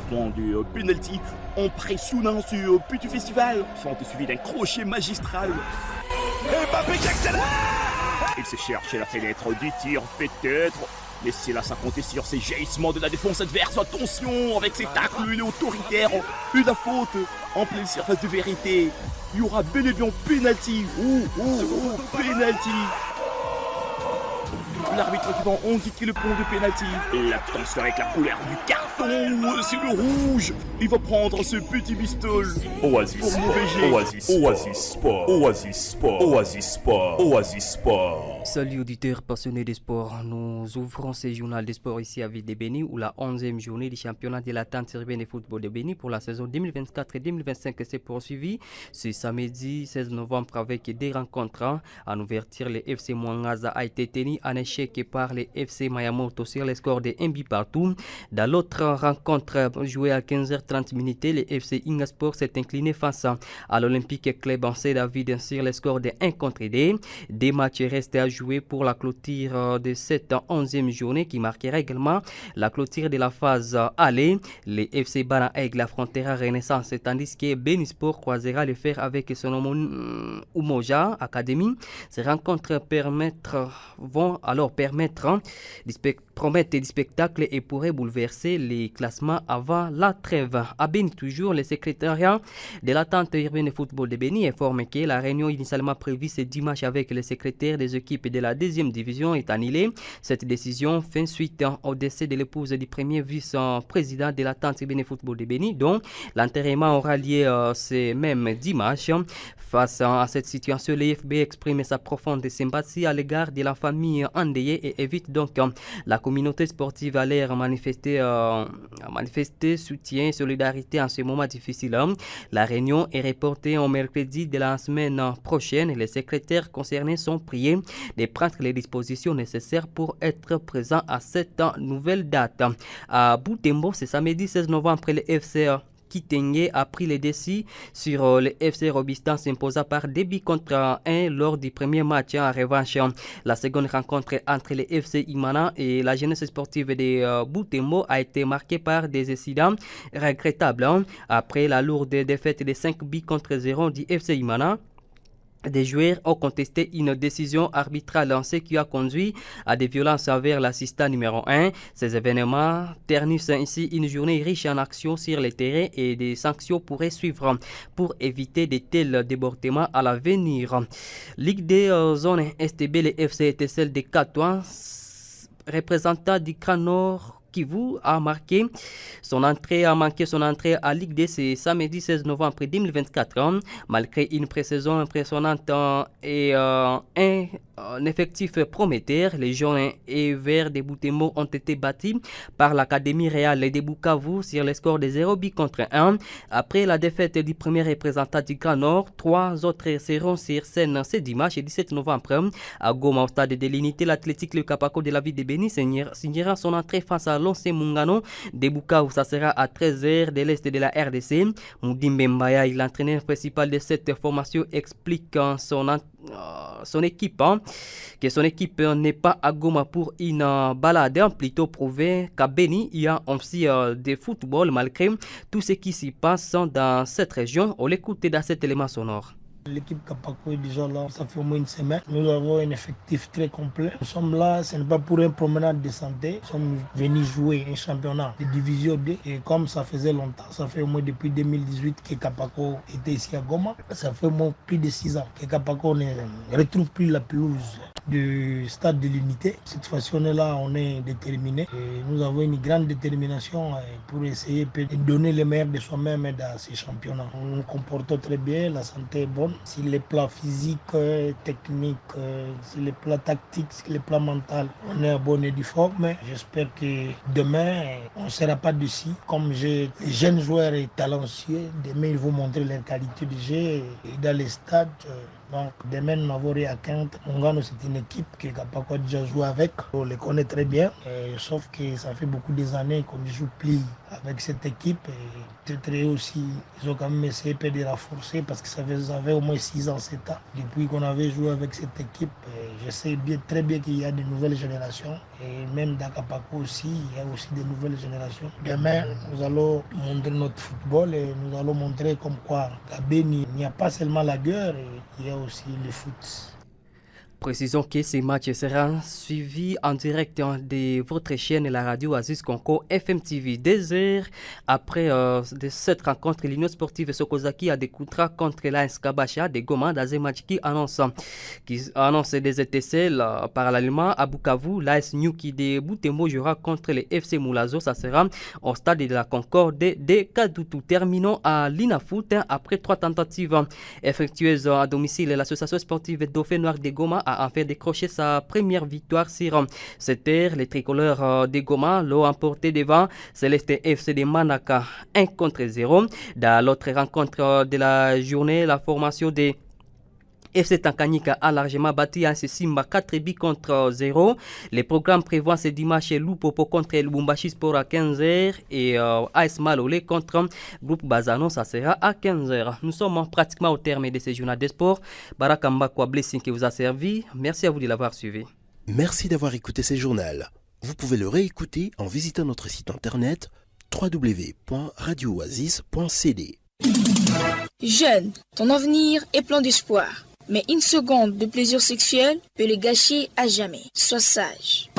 point du penalty impressionnant ce petit festival, sont suivi d'un crochet magistral. Mbappé qui accélère. Il se cherche la fenêtre du tir, peut-être. Laissez-la compter sur ces jaillissements de la défense adverse. Attention avec ses tacles autoritaires. Une faute en pleine surface de vérité. Il y aura bel et bien penalty. Penalty. L'arbitre qui va indiquer le point de penalty. Et attention avec la couleur du carton. C'est le rouge. Il va prendre ce petit bistol. Oasis Sport. Oasis Sport. Oasis Sport. Oasis Sport. Oasis Sport. Salut auditeurs passionnés de sport. Nous ouvrons ce journal de sport ici à Ville de Béni où la 11e journée du championnat de la tente urbaine de football de Béni pour la saison 2024 et 2025 s'est poursuivie ce samedi 16 novembre avec des rencontres. En ouverture, le FC Mwangaza a été tenu en échec par les FC Mayamoto sur le score de 1 but partout. Dans l'autre rencontre jouée à 15h30 minutes, le FC Ingasport s'est incliné face à l'Olympique Club en David sur le score de 1 contre 2. Des matchs restent à jouer pour la clôture de cette 11e journée qui marquera également la clôture de la phase aller. Le FC Bana Aigle affrontera Renaissance tandis que Benisport croisera le fer avec son homonyme Umoja Academy. Ces rencontres promettent des spectacles et pourraient bouleverser les classements avant la trêve. À Béni toujours, le secrétariat de l'attente urbaine de football de Béni informe que la réunion initialement prévue ce dimanche avec le secrétaire des équipes de la 2e division est annulée. Cette décision fait suite au décès de l'épouse du premier vice-président de l'attente urbaine de football de Béni, dont l'enterrement aura lieu ce même dimanche. Face à cette situation, l'EFB exprime sa profonde sympathie à l'égard de la famille endeuillée et évite donc la communauté sportive à l'air manifester soutien et solidarité en ce moment difficile. La réunion est reportée au mercredi de la semaine prochaine. Les secrétaires concernés sont priés de prendre les dispositions nécessaires pour être présents à cette nouvelle date. À Boutembo, c'est samedi 16 novembre, le FC Kitenge a pris les décis sur le FC Robistan s'imposa par 2 buts contre 1 lors du premier match en revanche. La seconde rencontre entre le FC Imana et la jeunesse sportive de Boutembo a été marquée par des incidents regrettables. Après la lourde défaite de 5 buts contre 0 du FC Imana, des joueurs ont contesté une décision arbitrale, ce qui a conduit à des violences envers l'assistant numéro 1. Ces événements ternissent ainsi une journée riche en actions sur le terrain et des sanctions pourraient suivre pour éviter de tels débordements à l'avenir. Ligue des zones STB, le FC était celle de Katouan, représentant du Grand Nord Kivu a manqué son entrée à Ligue D ce samedi 16 novembre 2024. Malgré une pré-saison impressionnante et un effectif prometteur, les jaunes et verts de Boutembo ont été battus par l'Académie Réale de Bukavu sur le score de 0 but contre 1. Après la défaite du premier représentant du Grand Nord, 3 autres seront sur scène ce dimanche 17 novembre à Goma au stade de l'unité. L'Athlétique Le Kapako de la ville de Béni signera son entrée face à Lancé Mungano de Bukavu. Ça sera à 13h de l'est de la RDC. Moudimbe Mbaya, l'entraîneur principal de cette formation, explique son équipe que son équipe n'est pas à Goma pour une balade, plutôt prouvé qu'à Béni il y a aussi de football malgré tout ce qui s'y passe dans cette région. On l'écoute dans cet élément sonore. L'équipe Kapako est déjà là, ça fait au moins une semaine. Nous avons un effectif très complet. Nous sommes là, ce n'est pas pour une promenade de santé. Nous sommes venus jouer un championnat de division 2. Et comme ça faisait longtemps, ça fait au moins depuis 2018 que Kapako était ici à Goma. Ça fait au moins plus de 6 ans que Kapako ne retrouve plus la pelouse du stade de l'unité. Cette fois-ci, on est là, on est déterminé. Et nous avons une grande détermination pour essayer de donner le meilleur de soi-même dans ces championnats. Nous nous comportons très bien, la santé est bonne. Sur les plans physiques, techniques, sur les plans tactiques, sur les plans mentaux, on est à bonne et du fort. Mais j'espère que demain, on ne sera pas dessus. Comme j'ai les jeunes joueurs et talentueux, demain ils vont montrer leur qualité de jeu. Et dans les stades, Donc demain, nous avons à Quinte. Mongano, c'est une équipe que Kapako a déjà joué avec. On les connaît très bien. Sauf que ça fait beaucoup d'années qu'on joue plus avec cette équipe. Et peut-être aussi, ils ont quand même essayé de renforcer parce que ça faisait au moins 6 ans, 7 ans. Depuis qu'on avait joué avec cette équipe, je sais très bien qu'il y a de nouvelles générations. Et même dans Kapako aussi, il y a aussi de nouvelles générations. Demain, nous allons montrer notre football et nous allons montrer comme quoi à Béni, il n'y a pas seulement la guerre, il y a aussi le foot. Précisons que ces matchs seront suivis en direct de votre chaîne, la radio Aziz Konko FM TV. 2 heures après de cette rencontre, l'Union sportive Sokozaki a des contrats contre l'AS Kabasha de Goma dans un match qui annonce des étincelles parallèlement à Bukavu. L'AS Nyuki de Butembo jouera contre les FC Moulazo. Ça sera au stade de la Concorde de Kadoutou. Terminons à l'Inafoot après 3 tentatives effectueuses à domicile. L'association sportive Dauphin Noir de Goma a enfin décroché sa première victoire sur cette terre. Les tricolores de Goma l'ont emporté devant Céleste FC de Manaka 1-0. Dans l'autre rencontre de la journée, la formation des FC Tanganyika a largement battu AS Simba 4-0. Les programmes prévoient ce dimanche Lupopo contre Lubumbashi Sport à 15h et AS Malolé contre Groupe Bazano, ça sera à 15h. Nous sommes pratiquement au terme de ce journal des sports. Barakamba Kwa Blessing qui vous a servi. Merci à vous de l'avoir suivi. Merci d'avoir écouté ce journal. Vous pouvez le réécouter en visitant notre site internet www.radiooasis.cd. Jeune, ton avenir est plein d'espoir. Mais une seconde de plaisir sexuel peut le gâcher à jamais. Sois sage.